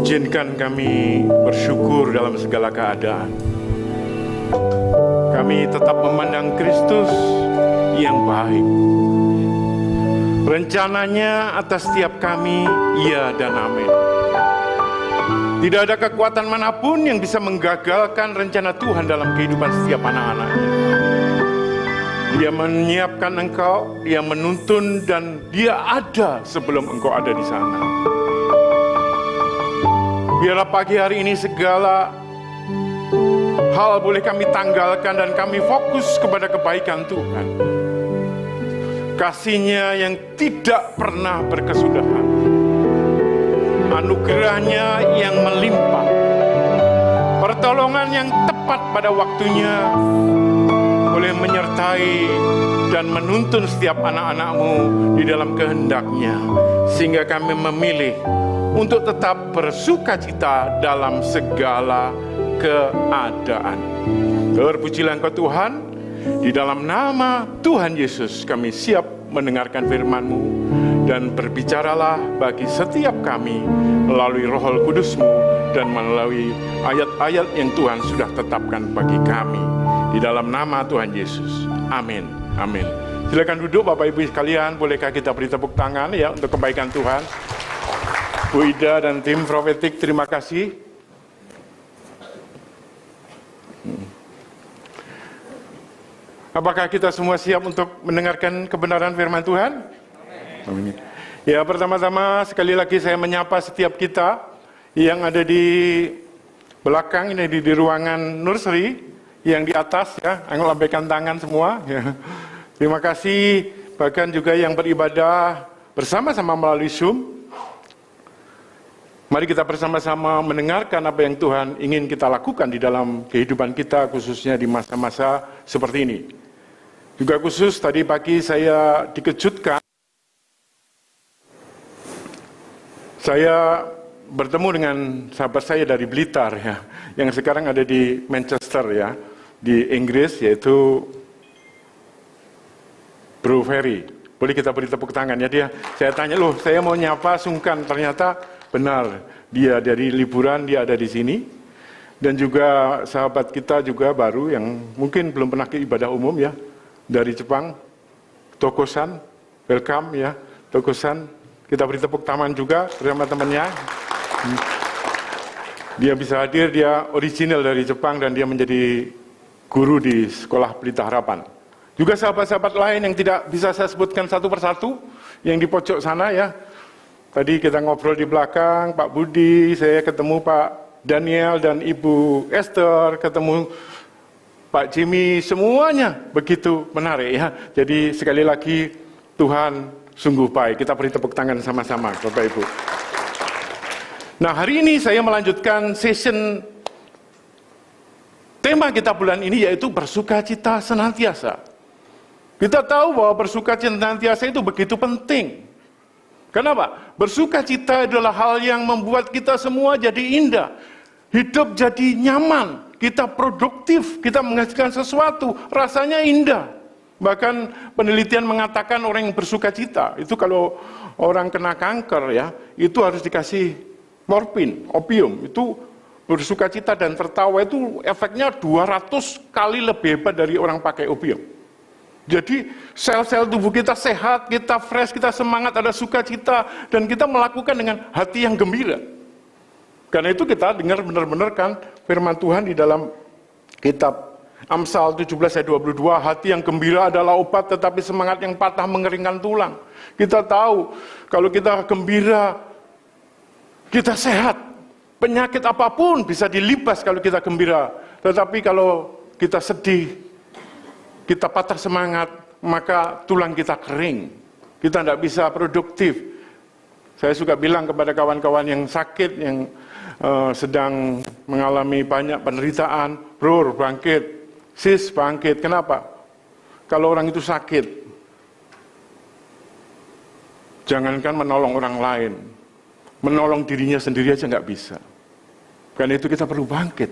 Izinkan kami bersyukur dalam segala keadaan. Kami tetap memandang Kristus yang baik. Rencananya atas setiap kami, ya dan amin. Tidak ada kekuatan manapun yang bisa menggagalkan rencana Tuhan dalam kehidupan setiap anak-anaknya. Dia menyiapkan engkau, Dia menuntun, dan Dia ada sebelum engkau ada di sana. Biarlah pagi hari ini segala hal boleh kami tanggalkan dan kami fokus kepada kebaikan Tuhan. Kasih-Nya yang tidak pernah berkesudahan. Anugerah-Nya yang melimpah. Pertolongan yang tepat pada waktunya boleh menyertai dan menuntun setiap anak-anak-Mu di dalam kehendak-Nya. Sehingga kami memilih untuk tetap bersukacita dalam segala keadaan. Terpujilah Engkau Tuhan. Di dalam nama Tuhan Yesus kami siap mendengarkan firman-Mu, dan berbicaralah bagi setiap kami melalui Roh Kudus-Mu dan melalui ayat-ayat yang Tuhan sudah tetapkan bagi kami. Di dalam nama Tuhan Yesus. Amin. Amin. Silakan duduk Bapak Ibu sekalian. Bolehkah kita beri tepuk tangan ya untuk kebaikan Tuhan. Bu Ida dan tim profetik, terima kasih. Apakah kita semua siap untuk mendengarkan kebenaran firman Tuhan? Amin. Ya, pertama-tama sekali lagi saya menyapa setiap kita yang ada di belakang ini di ruangan nursery, yang di atas ya, lambaikan tangan semua. Ya. Terima kasih, bahkan juga yang beribadah bersama-sama melalui Zoom. Mari kita bersama-sama mendengarkan apa yang Tuhan ingin kita lakukan di dalam kehidupan kita, khususnya di masa-masa seperti ini. Juga khusus tadi pagi saya dikejutkan. Saya bertemu dengan sahabat saya dari Blitar ya, yang sekarang ada di Manchester ya, di Inggris, yaitu Bro Ferry. Boleh kita beri tepuk tangan ya dia. Saya tanya, loh saya mau nyapa sungkan, ternyata benar, dia dari liburan, dia ada di sini. Dan juga sahabat kita juga baru yang mungkin belum pernah ke ibadah umum ya, dari Jepang, Toko-san, welcome ya, Toko-san. Kita beri tepuk tangan juga bersama temannya. Dia bisa hadir, dia original dari Jepang dan dia menjadi guru di Sekolah Pelita Harapan. Juga sahabat-sahabat lain yang tidak bisa saya sebutkan satu persatu, yang di pojok sana ya. Tadi kita ngobrol di belakang, Pak Budi, saya ketemu Pak Daniel dan Ibu Esther, ketemu Pak Jimmy, semuanya begitu menarik ya. Jadi sekali lagi Tuhan sungguh baik. Kita beri tepuk tangan sama-sama Bapak Ibu. Nah, hari ini saya melanjutkan session tema kita bulan ini, yaitu bersukacita senantiasa. Kita tahu bahwa bersukacita senantiasa itu begitu penting. Kenapa? Bersukacita adalah hal yang membuat kita semua jadi indah. Hidup jadi nyaman, kita produktif, kita menghasilkan sesuatu, rasanya indah. Bahkan penelitian mengatakan orang yang bersukacita, itu kalau orang kena kanker ya, itu harus dikasih morfin, opium. Itu bersukacita dan tertawa itu efeknya 200 kali lebih hebat dari orang pakai opium. Jadi sel-sel tubuh kita sehat, kita fresh, kita semangat, ada sukacita, dan kita melakukan dengan hati yang gembira. Karena itu kita dengar benar-benar kan firman Tuhan di dalam kitab Amsal 17 ayat 22, hati yang gembira adalah obat, tetapi semangat yang patah mengeringkan tulang. Kita tahu kalau kita gembira, kita sehat. Penyakit apapun bisa dilibas kalau kita gembira. Tetapi kalau kita sedih, kita patah semangat, maka tulang kita kering. Kita tidak bisa produktif. Saya suka bilang kepada kawan-kawan yang sakit, yang sedang mengalami banyak penderitaan, bro bangkit, sis bangkit. Kenapa? Kalau orang itu sakit, jangankan menolong orang lain, menolong dirinya sendiri aja nggak bisa. Karena itu kita perlu bangkit,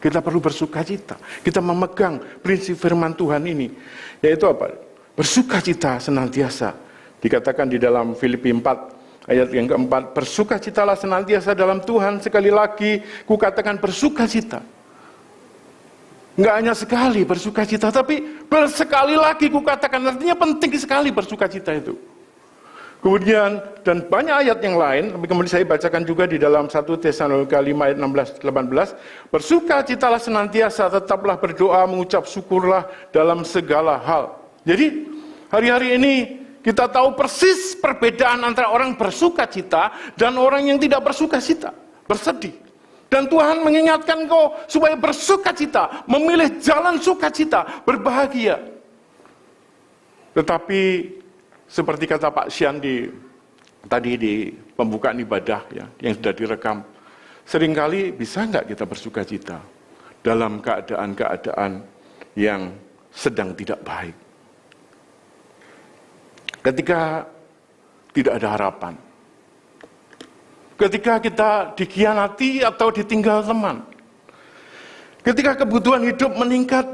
kita perlu bersukacita, kita memegang prinsip firman Tuhan ini, yaitu apa? Bersukacita senantiasa. Dikatakan di dalam Filipi 4 Ayat yang keempat, bersukacitalah senantiasa dalam Tuhan. Sekali lagi, kukatakan bersukacita. Enggak hanya sekali bersukacita, tapi bersekali lagi kukatakan, artinya penting sekali bersukacita itu. Kemudian, dan banyak ayat yang lain, tapi kemudian saya bacakan juga di dalam 1 Tesalonika 5 ayat 16-18, bersukacitalah senantiasa, tetaplah berdoa, mengucap syukurlah dalam segala hal. Jadi, hari-hari ini kita tahu persis perbedaan antara orang bersukacita dan orang yang tidak bersukacita, bersedih. Dan Tuhan mengingatkan kau supaya bersukacita, memilih jalan sukacita, berbahagia. Tetapi seperti kata Pak Sian tadi di pembukaan ibadah ya, yang sudah direkam, seringkali bisa enggak kita bersukacita dalam keadaan-keadaan yang sedang tidak baik. Ketika tidak ada harapan. Ketika kita dikhianati atau ditinggal teman. Ketika kebutuhan hidup meningkat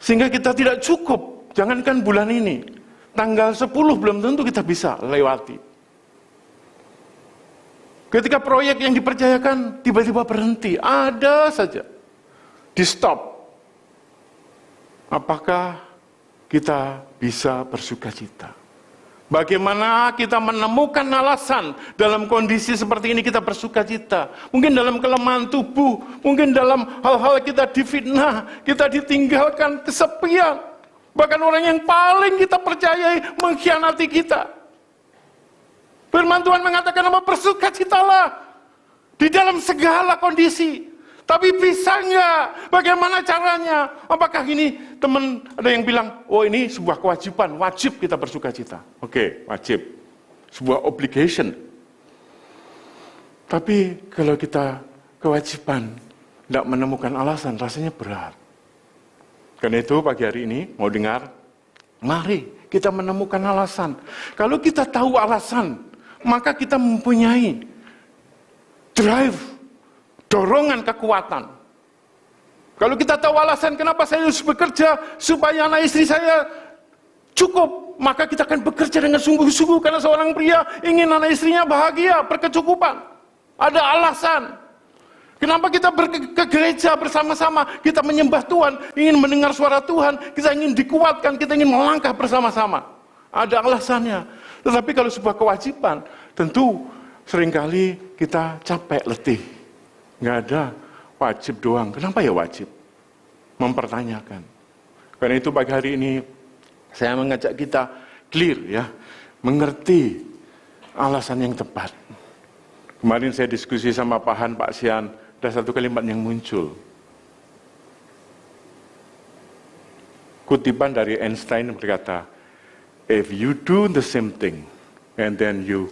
sehingga kita tidak cukup. Jangankan bulan ini, tanggal 10 belum tentu kita bisa lewati. Ketika proyek yang dipercayakan tiba-tiba berhenti, ada saja di stop. Apakah kita bisa bersukacita? Bagaimana kita menemukan alasan dalam kondisi seperti ini kita bersukacita? Mungkin dalam kelemahan tubuh, mungkin dalam hal-hal kita difitnah, kita ditinggalkan, kesepian. Bahkan orang yang paling kita percayai mengkhianati kita. Firman Tuhan mengatakan apa? Bersukacitalah di dalam segala kondisi. Tapi bisa enggak? Bagaimana caranya? Apakah ini teman ada yang bilang, oh ini sebuah kewajiban, wajib kita bersukacita. Oke, wajib. Sebuah obligation. Tapi kalau kita kewajiban, tidak menemukan alasan, rasanya berat. Karena itu pagi hari ini, mau dengar? Mari kita menemukan alasan. Kalau kita tahu alasan, maka kita mempunyai drive, dorongan kekuatan. Kalau kita tahu alasan kenapa saya harus bekerja supaya anak istri saya cukup, maka kita akan bekerja dengan sungguh-sungguh karena seorang pria ingin anak istrinya bahagia, berkecukupan. Ada alasan. Kenapa kita ke gereja bersama-sama, kita menyembah Tuhan, ingin mendengar suara Tuhan, kita ingin dikuatkan, kita ingin melangkah bersama-sama. Ada alasannya. Tetapi kalau sebuah kewajiban, tentu seringkali kita capek, letih. Nggak ada, wajib doang. Kenapa ya wajib? Mempertanyakan. Karena itu pagi hari ini saya mengajak kita clear ya, mengerti alasan yang tepat. Kemarin saya diskusi sama Pak Han, Pak Sian, ada satu kalimat yang muncul. Kutipan dari Einstein berkata, if you do the same thing and then you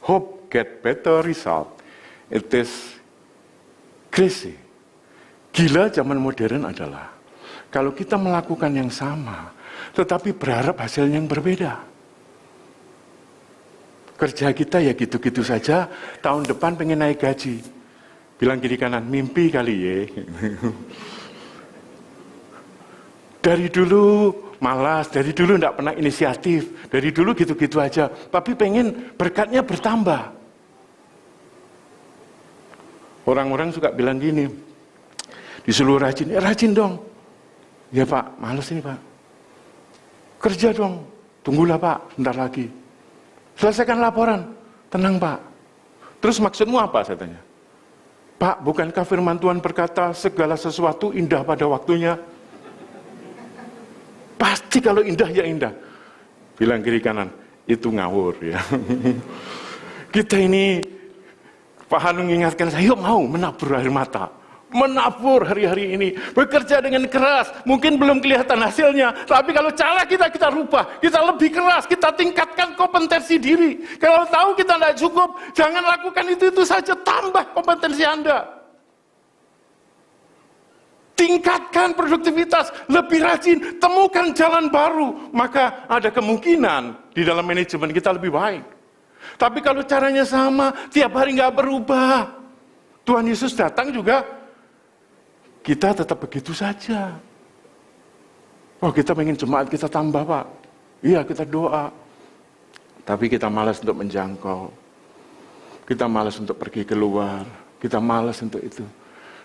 hope get better result, it is crazy. Gila zaman modern adalah kalau kita melakukan yang sama, tetapi berharap hasilnya yang berbeda. Kerja kita ya gitu-gitu saja, tahun depan pengen naik gaji. Bilang kiri kanan, mimpi kali ya. Dari dulu malas, dari dulu enggak pernah inisiatif, dari dulu gitu-gitu aja, tapi pengen berkatnya bertambah. Orang-orang suka bilang gini, disuruh rajin, rajin dong. Ya Pak, males ini Pak. Kerja dong, tunggulah Pak, bentar lagi. Selesaikan laporan, tenang Pak. Terus maksudmu apa saya tanya? Pak, bukankah firman Tuhan berkata segala sesuatu indah pada waktunya? Pasti kalau indah ya indah. Bilang kiri kanan, itu ngawur ya. Kita ini Pak Han mengingatkan saya, yuk mau menabur air mata. Menabur hari-hari ini. Bekerja dengan keras. Mungkin belum kelihatan hasilnya. Tapi kalau cara kita rubah. Kita lebih keras. Kita tingkatkan kompetensi diri. Kalau tahu kita tidak cukup, jangan lakukan itu saja. Tambah kompetensi Anda. Tingkatkan produktivitas. Lebih rajin. Temukan jalan baru. Maka ada kemungkinan di dalam manajemen kita lebih baik. Tapi kalau caranya sama, tiap hari nggak berubah. Tuhan Yesus datang juga, kita tetap begitu saja. Oh kita pengen jemaat kita tambah Pak. Iya kita doa. Tapi kita malas untuk menjangkau. Kita malas untuk pergi keluar. Kita malas untuk itu.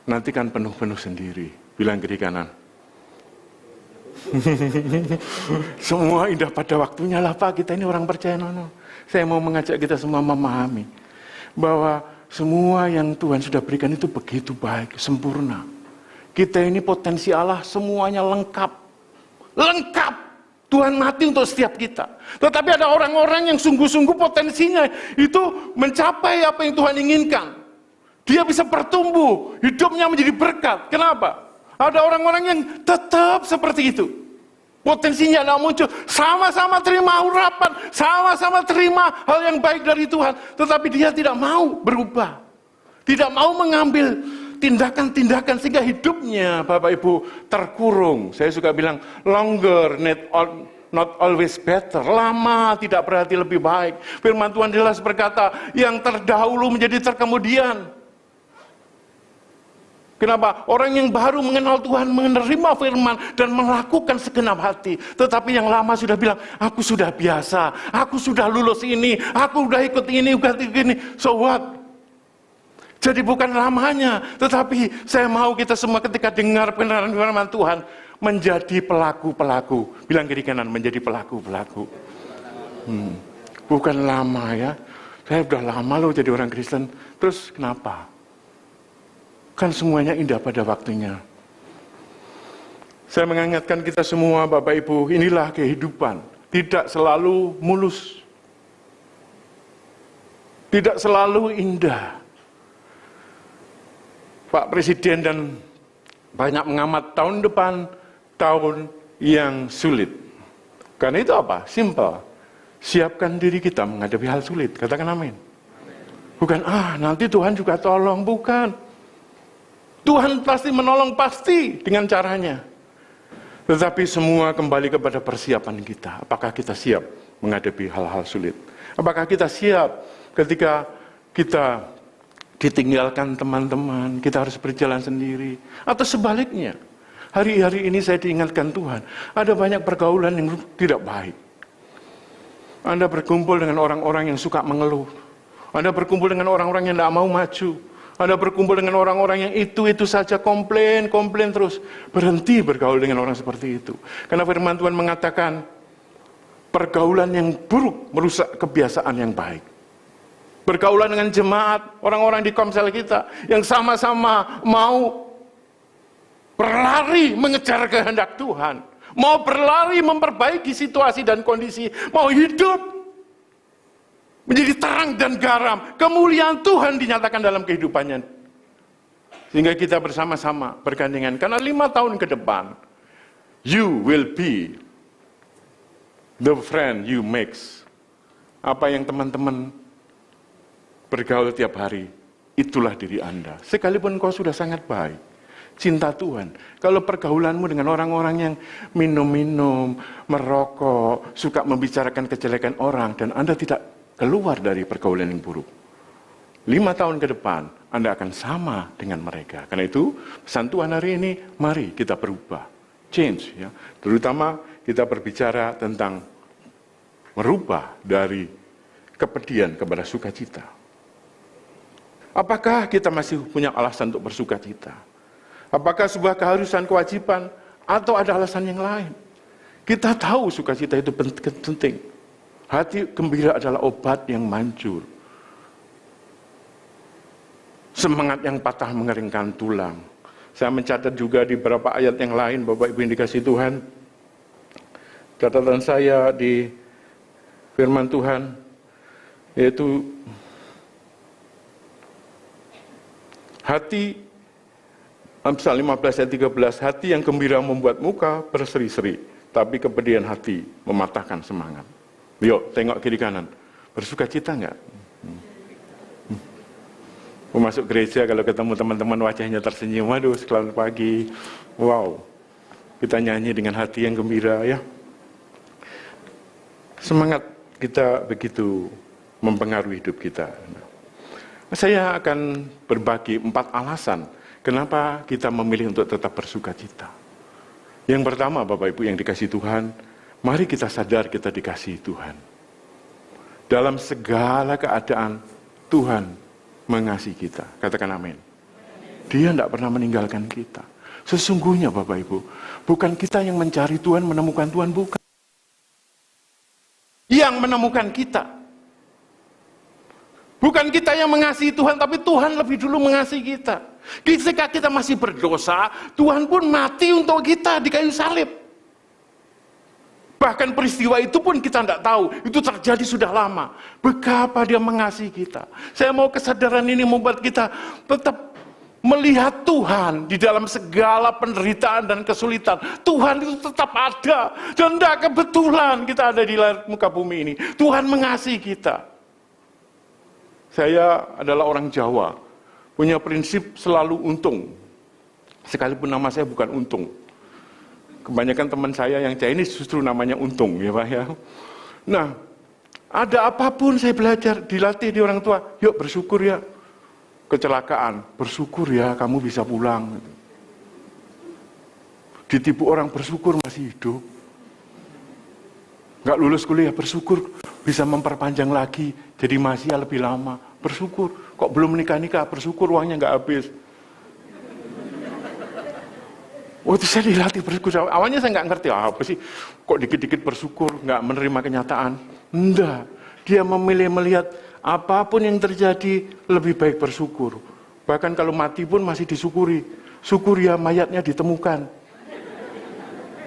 Nanti kan penuh-penuh sendiri. Bilang kiri kanan. Semua indah pada waktunya lah Pak. Kita ini orang percaya. No. Saya mau mengajak kita semua memahami. Bahwa semua yang Tuhan sudah berikan itu begitu baik, sempurna. Kita ini potensi Allah semuanya lengkap. Lengkap. Tuhan mati untuk setiap kita. Tetapi ada orang-orang yang sungguh-sungguh potensinya itu mencapai apa yang Tuhan inginkan. Dia bisa bertumbuh, hidupnya menjadi berkat. Kenapa? Ada orang-orang yang tetap seperti itu. Potensinya tidak muncul. Sama-sama terima urapan, sama-sama terima hal yang baik dari Tuhan. Tetapi dia tidak mau berubah. Tidak mau mengambil tindakan-tindakan sehingga hidupnya Bapak Ibu terkurung. Saya suka bilang longer not always better. Lama tidak berarti lebih baik. Firman Tuhan jelas berkata yang terdahulu menjadi terkemudian. Kenapa? Orang yang baru mengenal Tuhan menerima firman dan melakukan segenap hati. Tetapi yang lama sudah bilang, aku sudah biasa, aku sudah lulus ini, aku sudah ikut ini, so what? Jadi bukan lamanya, tetapi saya mau kita semua ketika dengar kebenaran firman Tuhan menjadi pelaku-pelaku. Bilang kiri kanan, menjadi pelaku-pelaku. Bukan lama ya. Saya udah lama loh jadi orang Kristen. Terus kenapa? Kan semuanya indah pada waktunya. Saya mengingatkan kita semua Bapak Ibu, inilah kehidupan. Tidak selalu mulus. Tidak selalu indah. Pak Presiden dan banyak mengamat tahun depan, tahun yang sulit. Karena itu apa? Simple. Siapkan diri kita menghadapi hal sulit. Katakan amin. Bukan, nanti Tuhan juga tolong. Bukan. Tuhan pasti menolong, pasti dengan caranya. Tetapi semua kembali kepada persiapan kita. Apakah kita siap menghadapi hal-hal sulit? Apakah kita siap ketika kita ditinggalkan teman-teman, kita harus berjalan sendiri. Atau sebaliknya, hari-hari ini saya diingatkan Tuhan, ada banyak pergaulan yang tidak baik. Anda berkumpul dengan orang-orang yang suka mengeluh. Anda berkumpul dengan orang-orang yang tidak mau maju. Anda berkumpul dengan orang-orang yang itu saja komplain terus. Berhenti bergaul dengan orang seperti itu. Karena firman Tuhan mengatakan, pergaulan yang buruk merusak kebiasaan yang baik. Bergaulan dengan jemaat, orang-orang di komsel kita yang sama-sama mau berlari mengejar kehendak Tuhan, mau berlari memperbaiki situasi dan kondisi, mau hidup menjadi terang dan garam, kemuliaan Tuhan dinyatakan dalam kehidupannya. Sehingga kita bersama-sama bergandengan, karena 5 tahun ke depan, you will be the friend you make. Apa yang teman-teman bergaul tiap hari, itulah diri Anda. Sekalipun kau sudah sangat baik, cinta Tuhan. Kalau pergaulanmu dengan orang-orang yang minum-minum, merokok, suka membicarakan kejelekan orang, dan Anda tidak keluar dari pergaulan yang buruk, 5 tahun ke depan, Anda akan sama dengan mereka. Karena itu, pesan Tuhan hari ini, mari kita berubah. Change, ya. Terutama kita berbicara tentang merubah dari kepedihan kepada sukacita. Apakah kita masih punya alasan untuk bersuka cita? Apakah sebuah keharusan, kewajiban, atau ada alasan yang lain? Kita tahu sukacita itu penting. Hati gembira adalah obat yang manjur. Semangat yang patah mengeringkan tulang. Saya mencatat juga di beberapa ayat yang lain, Bapak Ibu yang dikasihi Tuhan. Catatan saya di firman Tuhan, yaitu hati, Amsal 15 ayat 13, hati yang gembira membuat muka berseri-seri, tapi kepedihan hati mematahkan semangat. Yuk, tengok kiri kanan. Bersuka cita enggak? Mau masuk gereja, kalau ketemu teman-teman wajahnya tersenyum, waduh, selamat pagi. Wow, kita nyanyi dengan hati yang gembira ya. Semangat kita begitu mempengaruhi hidup kita. Saya akan berbagi 4 alasan kenapa kita memilih untuk tetap bersuka cita. Yang pertama, Bapak Ibu yang dikasihi Tuhan, mari kita sadar kita dikasihi Tuhan. Dalam segala keadaan Tuhan mengasihi kita. Katakan amin. Dia tidak pernah meninggalkan kita. Sesungguhnya Bapak Ibu, bukan kita yang mencari Tuhan, menemukan Tuhan, bukan. Yang menemukan kita. Bukan kita yang mengasihi Tuhan, tapi Tuhan lebih dulu mengasihi kita. Ketika kita masih berdosa, Tuhan pun mati untuk kita di kayu salib. Bahkan peristiwa itu pun kita tidak tahu, itu terjadi sudah lama. Betapa dia mengasihi kita. Saya mau kesadaran ini membuat kita tetap melihat Tuhan di dalam segala penderitaan dan kesulitan. Tuhan itu tetap ada. Dan tidak kebetulan kita ada di muka bumi ini. Tuhan mengasihi kita. Saya adalah orang Jawa, punya prinsip selalu untung. Sekalipun nama saya bukan untung. Kebanyakan teman saya yang Chinese justru namanya untung, ya Pak ya. Nah, ada apapun saya belajar, dilatih di orang tua, yuk bersyukur ya. Kecelakaan, bersyukur ya kamu bisa pulang. Ditipu orang, bersyukur masih hidup. Nggak lulus kuliah, bersyukur bisa memperpanjang lagi, jadi masih lebih lama. Bersyukur, kok belum nikah-nikah, bersyukur uangnya nggak habis. Waktu saya dilatih bersyukur, awalnya saya nggak ngerti, apa sih, kok dikit-dikit bersyukur, nggak menerima kenyataan. Enggak, dia memilih melihat apapun yang terjadi, lebih baik bersyukur. Bahkan kalau mati pun masih disyukuri. Syukur ya mayatnya ditemukan.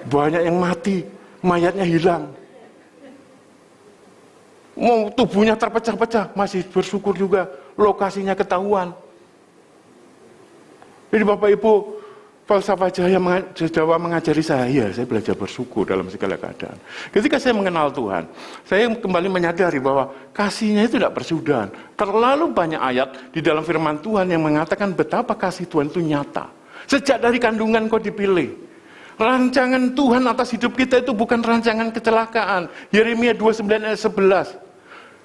Banyak yang mati, mayatnya hilang. Mau tubuhnya terpecah-pecah, masih bersyukur juga, lokasinya ketahuan. Jadi Bapak Ibu, falsafah Jawa mengajari saya belajar bersyukur dalam segala keadaan. Ketika saya mengenal Tuhan, saya kembali menyadari bahwa kasih-Nya itu tidak bersudahan. Terlalu banyak ayat di dalam firman Tuhan yang mengatakan betapa kasih Tuhan itu nyata. Sejak dari kandungan kau dipilih. Rancangan Tuhan atas hidup kita itu bukan rancangan kecelakaan. Yeremia 29 ayat 11.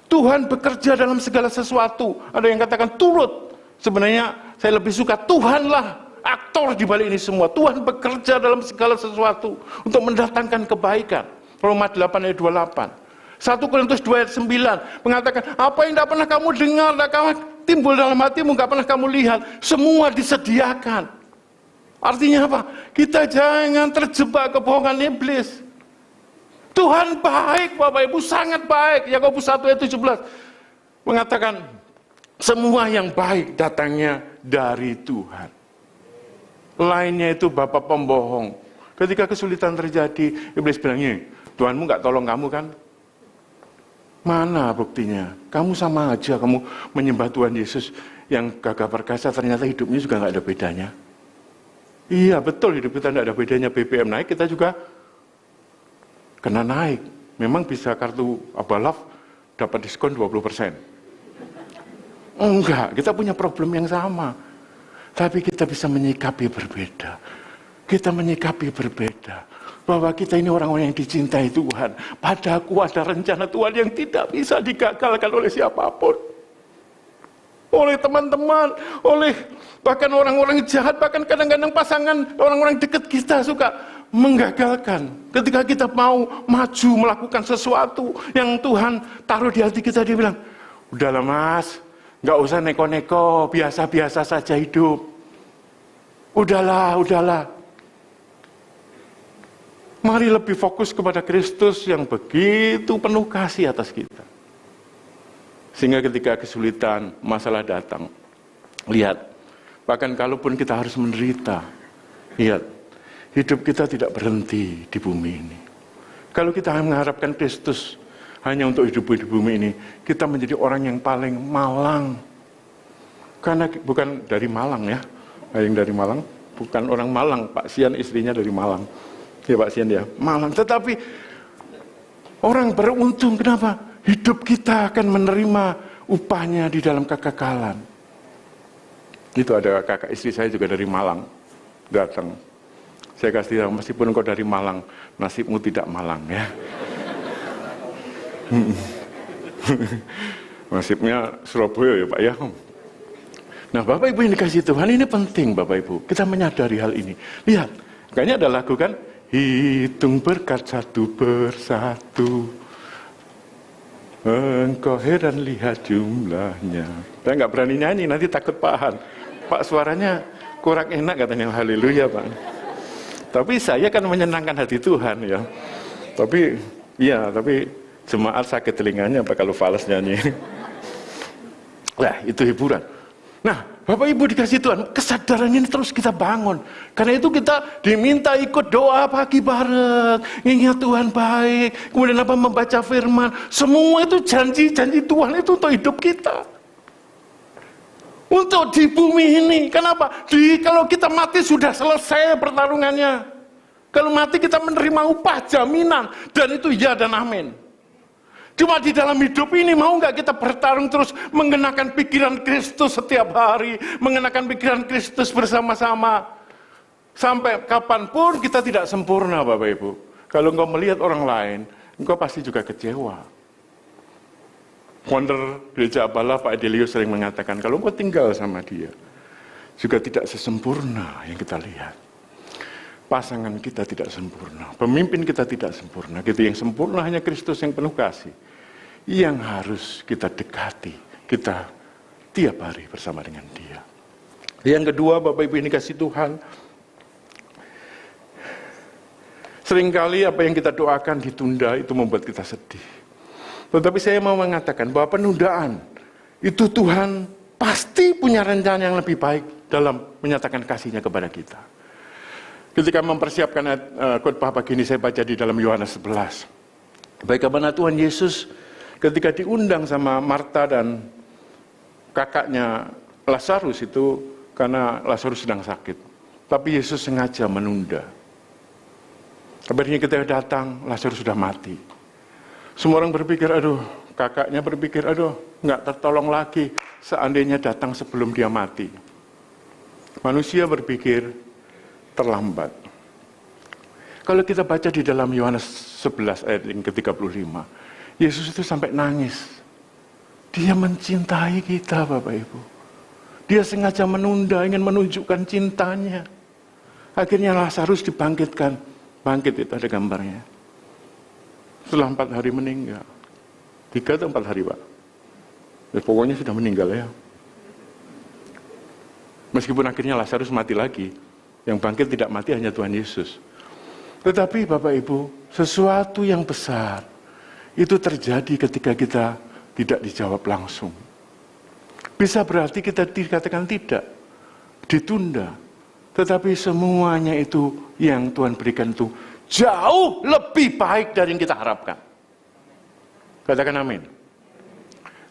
Tuhan bekerja dalam segala sesuatu. Ada yang katakan turut. Sebenarnya saya lebih suka Tuhanlah aktor di balik ini semua. Tuhan bekerja dalam segala sesuatu untuk mendatangkan kebaikan. Roma 8 ayat 28. 1 Korintus 2 ayat 9 mengatakan, apa yang tidak pernah kamu dengar, tidak pernah timbul dalam hatimu, tidak pernah kamu lihat, semua disediakan. Artinya apa? Kita jangan terjebak kebohongan iblis. Tuhan baik Bapak Ibu, sangat baik. Yakobus 1 ayat 17 mengatakan, semua yang baik datangnya dari Tuhan. Lainnya itu bapak pembohong. Ketika kesulitan terjadi, iblis bilangnya, Tuhanmu nggak tolong kamu kan? Mana buktinya? Kamu sama aja, kamu menyembah Tuhan Yesus yang gagah perkasa, ternyata hidupnya juga nggak ada bedanya. Iya betul, hidup kita nggak ada bedanya. BBM naik, kita juga kena naik. Memang bisa kartu Abalaf dapat diskon 20%. Enggak, kita punya problem yang sama. Tapi kita bisa menyikapi berbeda. Kita menyikapi berbeda. Bahwa kita ini orang-orang yang dicintai Tuhan. Padaku ada rencana Tuhan yang tidak bisa digagalkan oleh siapapun. Oleh teman-teman, oleh bahkan orang-orang jahat, bahkan kadang-kadang pasangan, orang-orang dekat kita suka menggagalkan. Ketika kita mau maju melakukan sesuatu yang Tuhan taruh di hati kita, dia bilang, udahlah mas, nggak usah neko-neko, biasa-biasa saja hidup. Udahlah. Mari lebih fokus kepada Kristus yang begitu penuh kasih atas kita. Sehingga ketika kesulitan, masalah datang, lihat, bahkan kalaupun kita harus menderita, lihat, hidup kita tidak berhenti di bumi ini. Kalau kita mengharapkan Kristus hanya untuk hidup di bumi ini, kita menjadi orang yang paling malang. Karena bukan dari Malang ya, yang dari Malang, bukan orang Malang, Pak Sian istrinya dari Malang. Ya Pak Sian ya, Malang. Tetapi orang beruntung, kenapa? Hidup kita akan menerima upahnya di dalam kekekalan. Itu ada kakak istri saya juga dari Malang, datang. Saya kasih tahu, meskipun kau dari Malang, nasibmu tidak Malang ya. Nasibnya Surabaya ya Pak ya. Nah Bapak Ibu yang dikasih Tuhan, ini penting Bapak Ibu, kita menyadari hal ini. Lihat, kayaknya ada lagu kan, hitung berkat satu persatu. Engkau heran lihat jumlahnya. Saya nggak berani nyanyi, nanti takut Pak. Pak suaranya kurang enak katanya, haleluya Pak. Tapi saya kan menyenangkan hati Tuhan ya. Tapi jemaat sakit telinganya Pak kalau fals nyanyi. Nah, itu hiburan. Nah, Bapak Ibu dikasih Tuhan, kesadaran ini terus kita bangun. Karena itu kita diminta ikut doa pagi bareng, ingat Tuhan baik, kemudian membaca firman. Semua itu janji-janji Tuhan itu untuk hidup kita. Untuk di bumi ini. Kenapa? Kalau kita mati sudah selesai pertarungannya. Kalau mati kita menerima upah jaminan. Dan itu ya dan amin. Cuma di dalam hidup ini mau nggak kita bertarung terus mengenakan pikiran Kristus setiap hari. Mengenakan pikiran Kristus bersama-sama. Sampai kapanpun kita tidak sempurna Bapak Ibu. Kalau engkau melihat orang lain, engkau pasti juga kecewa. Founder Gereja Abala Pak Adelio sering mengatakan, kalau engkau tinggal sama dia, juga tidak sesempurna yang kita lihat. Pasangan kita tidak sempurna, pemimpin kita tidak sempurna. Gitu, yang sempurna hanya Kristus yang penuh kasih. Yang harus kita dekati, kita tiap hari bersama dengan dia. Yang kedua, Bapak Ibu ini kasih Tuhan, seringkali apa yang kita doakan ditunda, itu membuat kita sedih. Tetapi saya mau mengatakan bahwa penundaan itu Tuhan pasti punya rencana yang lebih baik dalam menyatakan kasih-Nya kepada kita. Ketika mempersiapkan khotbah pagi ini saya baca di dalam Yohanes 11. Bagaimana Tuhan Yesus ketika diundang sama Marta dan kakaknya Lazarus itu karena Lazarus sedang sakit. Tapi Yesus sengaja menunda. Akhirnya ketika datang Lazarus sudah mati. Semua orang berpikir, kakaknya berpikir, nggak tertolong lagi seandainya datang sebelum dia mati. Manusia berpikir terlambat. Kalau kita baca di dalam Yohanes 11 ayat yang ke-35, Yesus itu sampai nangis. Dia mencintai kita Bapak Ibu. Dia sengaja menunda, ingin menunjukkan cintanya. Akhirnya Lazarus dibangkitkan. Bangkit itu ada gambarnya. Setelah 4 hari meninggal. 3 atau 4 hari Pak? Ya, pokoknya sudah meninggal ya. Meskipun akhirnya Lazarus mati lagi. Yang bangkit tidak mati hanya Tuhan Yesus. Tetapi Bapak Ibu, sesuatu yang besar itu terjadi ketika kita tidak dijawab langsung. Bisa berarti kita dikatakan tidak, ditunda. Tetapi semuanya itu yang Tuhan berikan itu jauh lebih baik dari yang kita harapkan. Katakan amin.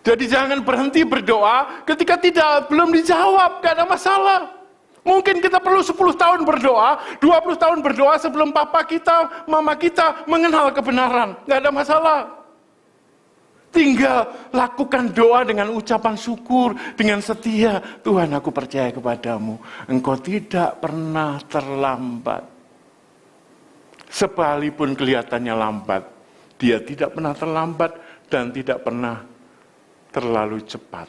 Jadi jangan berhenti berdoa ketika belum dijawab, gak ada masalah. Mungkin kita perlu 10 tahun berdoa, 20 tahun berdoa sebelum papa kita, mama kita mengenal kebenaran. Gak ada masalah. Tinggal lakukan doa dengan ucapan syukur, dengan setia. Tuhan, aku percaya kepadamu. Engkau tidak pernah terlambat. Sekalipun kelihatannya lambat, dia tidak pernah terlambat dan tidak pernah terlalu cepat.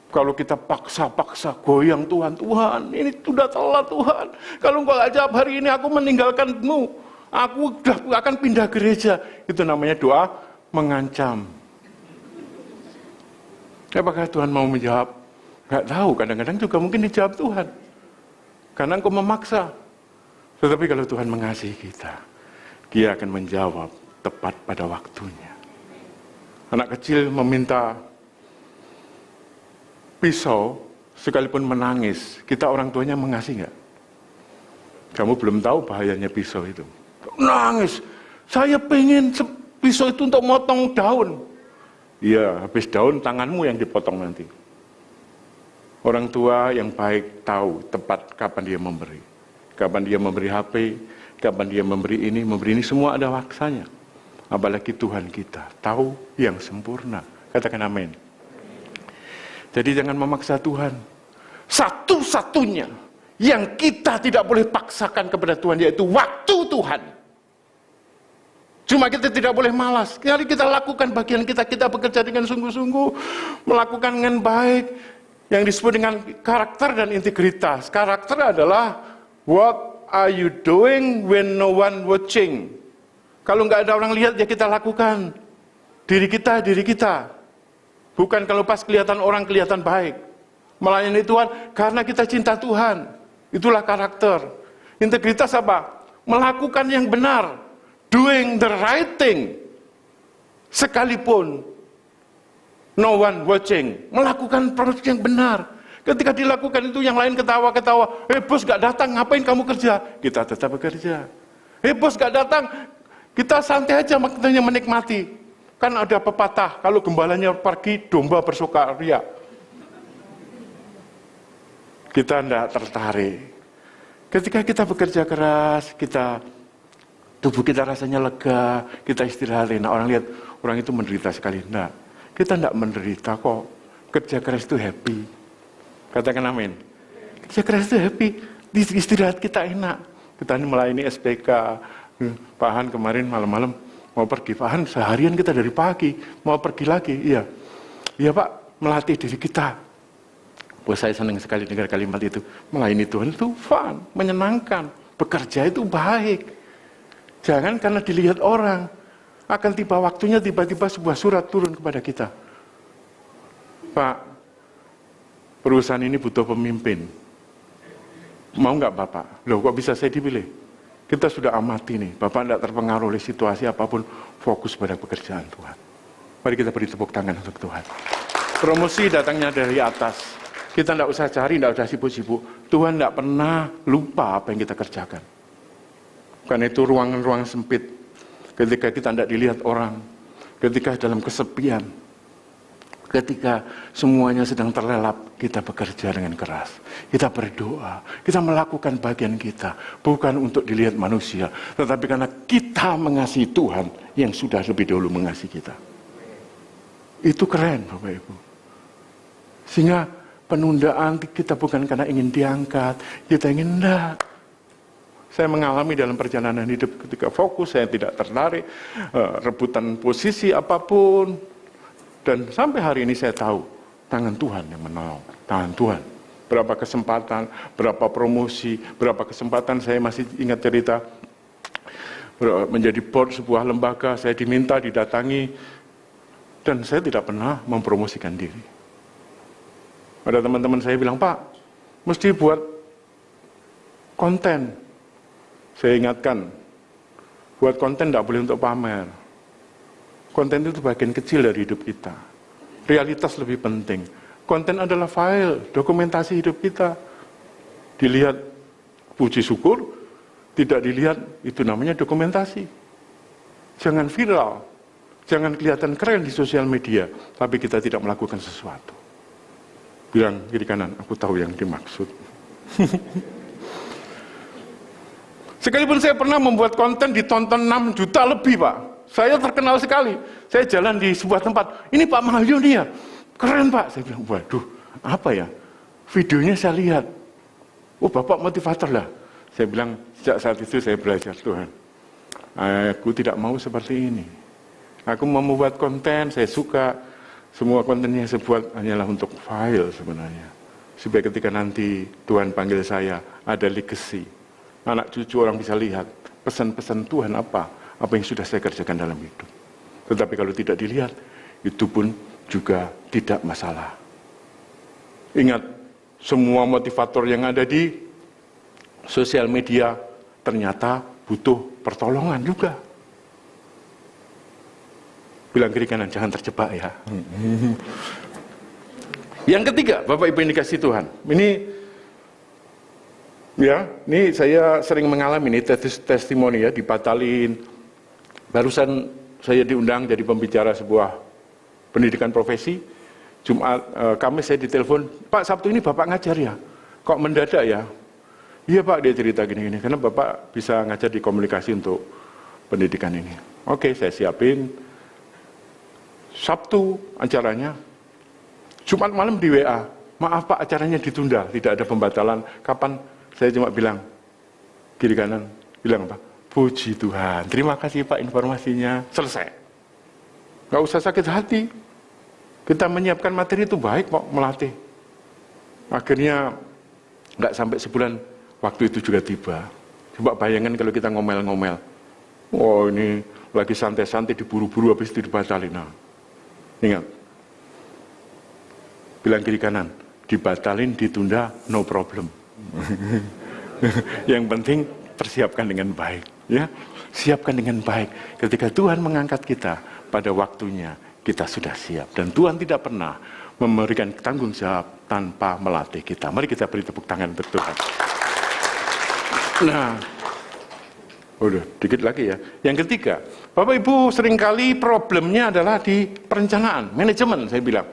Kalau kita paksa-paksa goyang Tuhan, ini sudah telat Tuhan. Kalau engkau gak jawab hari ini, aku meninggalkanmu. Aku akan pindah gereja. Itu namanya doa mengancam. Apakah Tuhan mau menjawab? Gak tahu, kadang-kadang juga mungkin dijawab Tuhan. Karena engkau memaksa. Tetapi kalau Tuhan mengasihi kita, Dia akan menjawab tepat pada waktunya. Anak kecil meminta pisau, sekalipun menangis, kita orang tuanya mengasihi nggak? Kamu belum tahu bahayanya pisau itu. Nangis, saya pengen pisau itu untuk motong daun. Iya, habis daun tanganmu yang dipotong nanti. Orang tua yang baik tahu tepat kapan dia memberi. Kapan dia memberi HP, kapan dia memberi ini, semua ada waksanya. Apalagi Tuhan kita, tahu yang sempurna. Katakan amin. Jadi jangan memaksa Tuhan. Satu-satunya yang kita tidak boleh paksakan kepada Tuhan, yaitu waktu Tuhan. Cuma kita tidak boleh malas. Kali kita lakukan bagian kita bekerja dengan sungguh-sungguh, melakukan dengan baik, yang disebut dengan karakter dan integritas. Karakter adalah what are you doing when no one watching? Kalau nggak ada orang lihat, ya kita lakukan. diri kita. Bukan kalau pas kelihatan orang kelihatan baik. Melayani Tuhan karena kita cinta Tuhan. Itulah karakter. Integritas apa? Melakukan yang benar. Doing the right thing. Sekalipun no one watching. Melakukan proses yang benar. Ketika dilakukan itu yang lain ketawa-ketawa. Bos gak datang, ngapain kamu kerja? Kita tetap bekerja. Bos gak datang, kita santai aja maknanya menikmati. Kan ada pepatah, kalau gembalanya pergi, domba bersukaria. Kita tidak tertarik. Ketika kita bekerja keras, tubuh kita rasanya lega, kita istirahat. Nah, orang lihat, orang itu menderita sekali. Nah, kita tidak menderita kok. Kerja keras itu happy. Katakan amin. Kerja keras itu happy. Istirahat kita enak. Kita ini melayani SPK. Pak Han kemarin malam-malam mau pergi. Pak Han seharian kita dari pagi. Mau pergi lagi. Iya. Iya Pak, melatih diri kita. Saya senang sekali dengar kalimat itu. Melayani Tuhan itu fun, menyenangkan. Bekerja itu baik. Jangan karena dilihat orang. Akan tiba waktunya tiba-tiba sebuah surat turun kepada kita. Pak, perusahaan ini butuh pemimpin. Mau nggak Bapak? Loh kok bisa saya dipilih? Kita sudah amati nih. Bapak tidak terpengaruh oleh situasi apapun. Fokus pada pekerjaan Tuhan. Mari kita beri tepuk tangan untuk Tuhan. Promosi datangnya dari atas. Kita tidak usah cari, tidak usah sibuk-sibuk. Tuhan tidak pernah lupa apa yang kita kerjakan. Karena itu ruangan-ruangan sempit. Ketika kita tidak dilihat orang. Ketika dalam kesepian. Ketika semuanya sedang terlelap, kita bekerja dengan keras. Kita berdoa. Kita melakukan bagian kita. Bukan untuk dilihat manusia. Tetapi karena kita mengasihi Tuhan yang sudah lebih dahulu mengasihi kita. Itu keren Bapak Ibu. Sehingga penundaan kita bukan karena ingin diangkat, kita ingin enggak. Saya mengalami dalam perjalanan hidup ketika fokus, saya tidak tertarik, rebutan posisi apapun. Dan sampai hari ini saya tahu, tangan Tuhan yang menolong, tangan Tuhan. Berapa kesempatan, berapa promosi, berapa kesempatan saya masih ingat cerita, menjadi board sebuah lembaga, saya diminta, didatangi, dan saya tidak pernah mempromosikan diri. Ada teman-teman saya bilang, Pak, mesti buat konten. Saya ingatkan, buat konten tidak boleh untuk pamer. Konten itu bagian kecil dari hidup kita. Realitas lebih penting. Konten adalah file, dokumentasi hidup kita. Dilihat, puji syukur, tidak dilihat, itu namanya dokumentasi. Jangan viral, jangan kelihatan keren di sosial media, tapi kita tidak melakukan sesuatu. Bilang kiri kanan, aku tahu yang dimaksud. Sekalipun saya pernah membuat konten ditonton 6 juta lebih Pak. Saya terkenal sekali. Saya jalan di sebuah tempat, ini Pak Mahayu nih ya, keren Pak. Saya bilang, waduh, apa ya? Videonya saya lihat. Oh Bapak motivator lah. Saya bilang, sejak saat itu saya belajar, Tuhan, aku tidak mau seperti ini. Aku mau membuat konten, saya suka. Semua konten yang saya buat hanyalah untuk file sebenarnya. Supaya ketika nanti Tuhan panggil saya, ada legacy. Anak cucu orang bisa lihat, pesan-pesan Tuhan apa yang sudah saya kerjakan dalam hidup. Tetapi kalau tidak dilihat, itu pun juga tidak masalah. Ingat, semua motivator yang ada di sosial media ternyata butuh pertolongan juga. Bilang kiri kanan, jangan terjebak ya. Yang ketiga, Bapak Ibu yang dikasihi Tuhan. Ini saya sering mengalami ini testimoni ya, dibatalin. Barusan saya diundang jadi pembicara sebuah pendidikan profesi. Jumat, Kamis saya ditelepon, Pak Sabtu ini Bapak ngajar ya? Kok mendadak ya? Iya Pak, dia cerita gini-gini. Karena Bapak bisa ngajar di komunikasi untuk pendidikan ini. Oke, saya siapin. Sabtu acaranya, Jumat malam di WA, maaf Pak acaranya ditunda, tidak ada pembatalan. Kapan? Saya cuma bilang, kiri kanan, bilang apa? Puji Tuhan, terima kasih Pak informasinya, selesai. Gak usah sakit hati. Kita menyiapkan materi itu baik kok, melatih. Akhirnya, gak sampai sebulan, waktu itu juga tiba. Coba bayangkan kalau kita ngomel-ngomel. Oh ini lagi santai-santai diburu-buru habis itu dibatalin. Nah, ingat, bilang kiri kanan, dibatalin, ditunda, no problem. Yang penting persiapkan dengan baik, ya, siapkan dengan baik. Ketika Tuhan mengangkat kita pada waktunya, kita sudah siap. Dan Tuhan tidak pernah memberikan tanggung jawab tanpa melatih kita. Mari kita beri tepuk tangan untuk Tuhan. Nah, udah dikit lagi ya. Yang ketiga, Bapak Ibu seringkali problemnya adalah di perencanaan, manajemen saya bilang.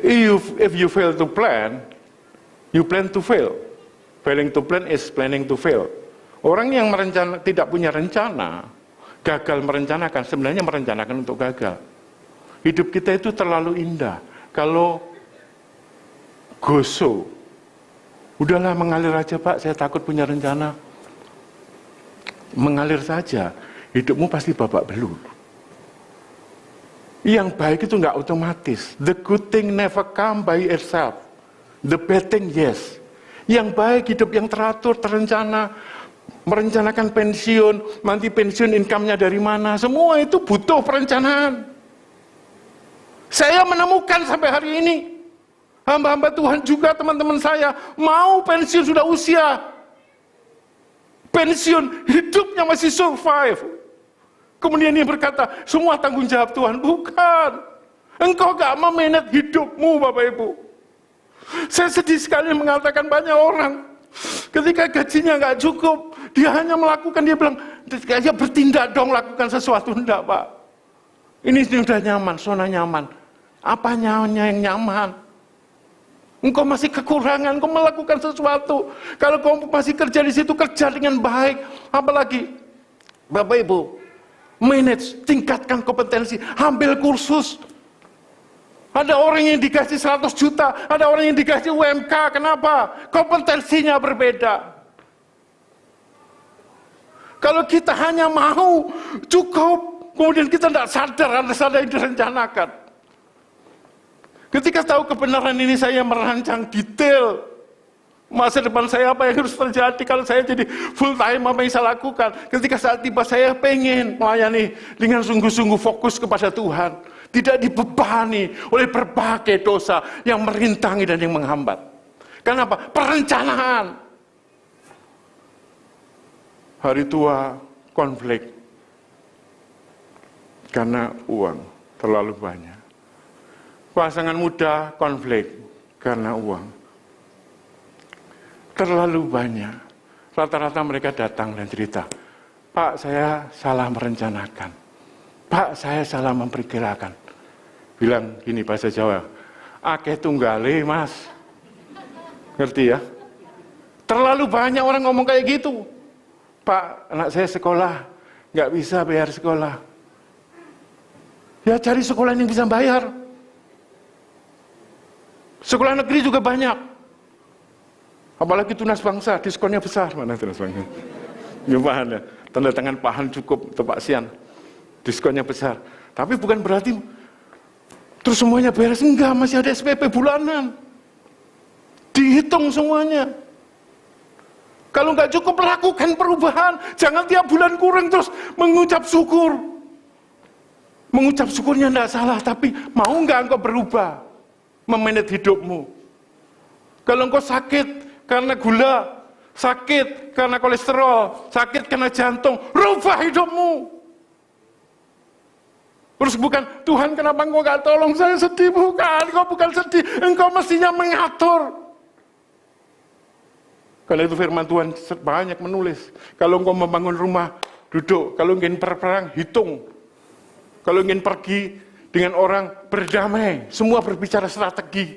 If you fail to plan, you plan to fail. Failing to plan is planning to fail. Orang yang tidak punya rencana, gagal merencanakan, sebenarnya merencanakan untuk gagal. Hidup kita itu terlalu indah. Kalau goso, udahlah mengalir aja Pak, saya takut punya rencana. Mengalir saja, hidupmu pasti babak belur. Yang baik itu nggak otomatis. The good thing never come by itself. The bad thing yes. Yang baik hidup yang teratur, terencana, merencanakan pensiun, nanti pensiun income-nya dari mana, semua itu butuh perencanaan. Saya menemukan sampai hari ini, hamba-hamba Tuhan juga teman-teman saya, mau pensiun sudah usia. Pensiun, hidupnya masih survive. Kemudian dia berkata, semua tanggung jawab Tuhan. Bukan. Engkau gak memanage hidupmu Bapak Ibu. Saya sedih sekali mengatakan banyak orang, ketika gajinya gak cukup, dia hanya melakukan, dia bilang, ya bertindak dong, lakukan sesuatu. Enggak Pak. Ini sudah nyaman, zona nyaman. Apanya yang nyaman? Engkau masih kekurangan, engkau melakukan sesuatu. Kalau kau masih kerja di situ, kerja dengan baik. Apalagi, Bapak Ibu, manage, tingkatkan kompetensi, ambil kursus. Ada orang yang dikasih 100 juta, ada orang yang dikasih UMK. Kenapa? Kompetensinya berbeda. Kalau kita hanya mau, cukup, kemudian kita tidak sadar, ada yang direncanakan. Ketika tahu kebenaran ini, saya merancang detail masa depan saya, apa yang harus terjadi kalau saya jadi full time, apa yang saya lakukan. Ketika saat tiba, saya pengen melayani dengan sungguh-sungguh fokus kepada Tuhan, tidak dibebani oleh berbagai dosa yang merintangi dan yang menghambat. Kenapa? Perencanaan. Hari tua konflik karena uang terlalu banyak. Pasangan muda konflik karena uang terlalu banyak. Rata-rata mereka datang dan cerita, Pak saya salah merencanakan, Pak saya salah memperkirakan. Bilang gini bahasa Jawa, akeh tunggale mas. Ngerti ya? Terlalu banyak orang ngomong kayak gitu. Pak anak saya sekolah nggak bisa bayar sekolah. Ya cari sekolah yang bisa bayar. Sekolah negeri juga banyak. Apalagi tunas bangsa, diskonnya besar. Mana tunas bangsa? Ya paham ya. Tanda tangan pahan cukup untuk Pak Sian. Diskonnya besar. Tapi bukan berarti terus semuanya beres. Enggak, masih ada SPP bulanan. Dihitung semuanya. Kalau nggak cukup, lakukan perubahan. Jangan tiap bulan kurang terus mengucap syukur. Mengucap syukurnya enggak salah, tapi mau nggak engkau berubah? Memanage hidupmu. Kalau engkau sakit karena gula, sakit karena kolesterol, sakit karena jantung, rubah hidupmu. Terus bukan, Tuhan kenapa engkau gak tolong saya, sedih? Bukan, engkau bukan sedih, engkau mestinya mengatur. Karena itu firman Tuhan banyak menulis. Kalau engkau membangun rumah, duduk. Kalau ingin perang, hitung. Kalau ingin pergi dengan orang, berdamai, semua berbicara strategi.